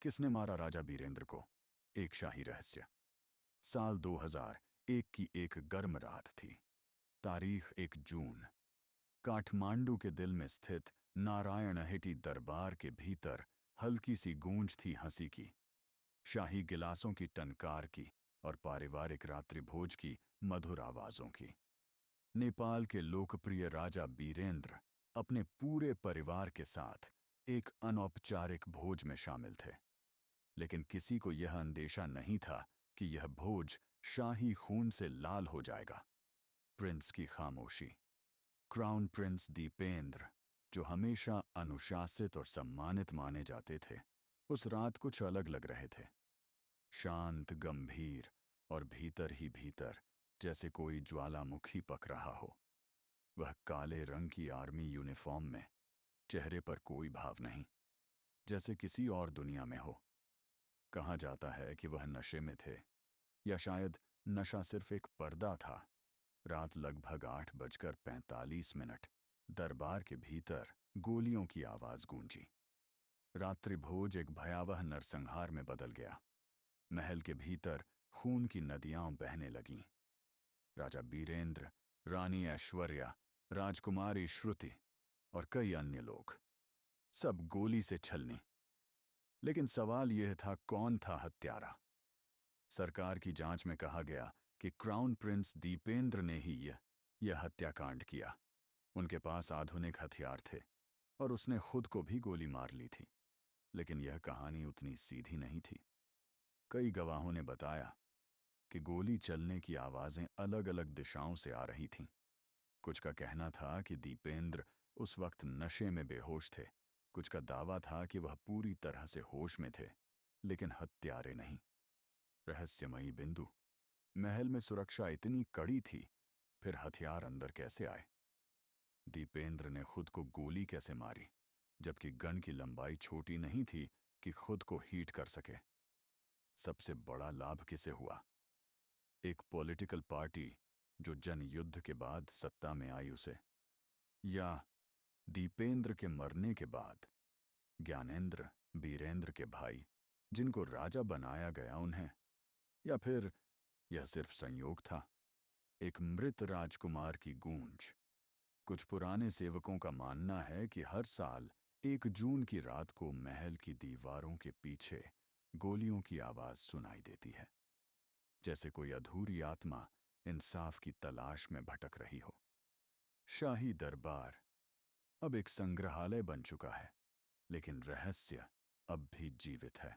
किसने मारा राजा बीरेंद्र को? एक शाही रहस्य। साल 2001 की एक गर्म रात थी। तारीख 1 जून। काठमांडू के दिल में स्थित नारायणहेटी दरबार के भीतर हल्की सी गूंज थी हंसी की, शाही गिलासों की टनकार की और पारिवारिक रात्रिभोज की मधुर आवाजों की। नेपाल के लोकप्रिय राजा बीरेंद्र अपने पूरे परिवार के साथ एक अनौपचारिक भोज में शामिल थे, लेकिन किसी को यह अंदेशा नहीं था कि यह भोज शाही खून से लाल हो जाएगा। प्रिंस की खामोशी। क्राउन प्रिंस दीपेंद्र, जो हमेशा अनुशासित और सम्मानित माने जाते थे, उस रात कुछ अलग लग रहे थे। शांत, गंभीर और भीतर ही भीतर जैसे कोई ज्वालामुखी पक रहा हो। वह काले रंग की आर्मी यूनिफॉर्म में, चेहरे पर कोई भाव नहीं, जैसे किसी और दुनिया में हो। कहा जाता है कि वह नशे में थे, या शायद नशा सिर्फ एक पर्दा था। रात लगभग 8:45। दरबार के भीतर गोलियों की आवाज गूंजी। रात्रिभोज एक भयावह नरसंहार में बदल गया। महल के भीतर खून की नदियां बहने लगीं। राजा बीरेंद्र, रानी ऐश्वर्या, राजकुमारी श्रुति और कई अन्य लोग, सब गोली से छलनी। लेकिन सवाल यह था, कौन था हत्यारा? सरकार की जांच में कहा गया कि क्राउन प्रिंस दीपेंद्र ने ही यह हत्याकांड किया। उनके पास आधुनिक हथियार थे और उसने खुद को भी गोली मार ली थी। लेकिन यह कहानी उतनी सीधी नहीं थी। कई गवाहों ने बताया कि गोली चलने की आवाजें अलग अलग दिशाओं से आ रही थीं। कुछ का कहना था कि दीपेंद्र उस वक्त नशे में बेहोश थे। कुछ का दावा था कि वह पूरी तरह से होश में थे, लेकिन हत्यारे नहीं। रहस्यमयी बिंदु। महल में सुरक्षा इतनी कड़ी थी, फिर हथियार अंदर कैसे आए? दीपेंद्र ने खुद को गोली कैसे मारी, जबकि गन की लंबाई छोटी नहीं थी कि खुद को हीट कर सके? सबसे बड़ा लाभ किसे हुआ? एक पॉलिटिकल पार्टी जो जनयुद्ध के बाद सत्ता में आई उसे, या दीपेंद्र के मरने के बाद ज्ञानेंद्र, बीरेंद्र के भाई, जिनको राजा बनाया गया, उन्हें? या फिर यह सिर्फ संयोग था, एक मृत राजकुमार की गूंज? कुछ पुराने सेवकों का मानना है कि हर साल 1 जून की रात को महल की दीवारों के पीछे गोलियों की आवाज सुनाई देती है, जैसे कोई अधूरी आत्मा इंसाफ की तलाश में भटक रही हो। शाही दरबार अब एक संग्रहालय बन चुका है, लेकिन रहस्य अब भी जीवित है।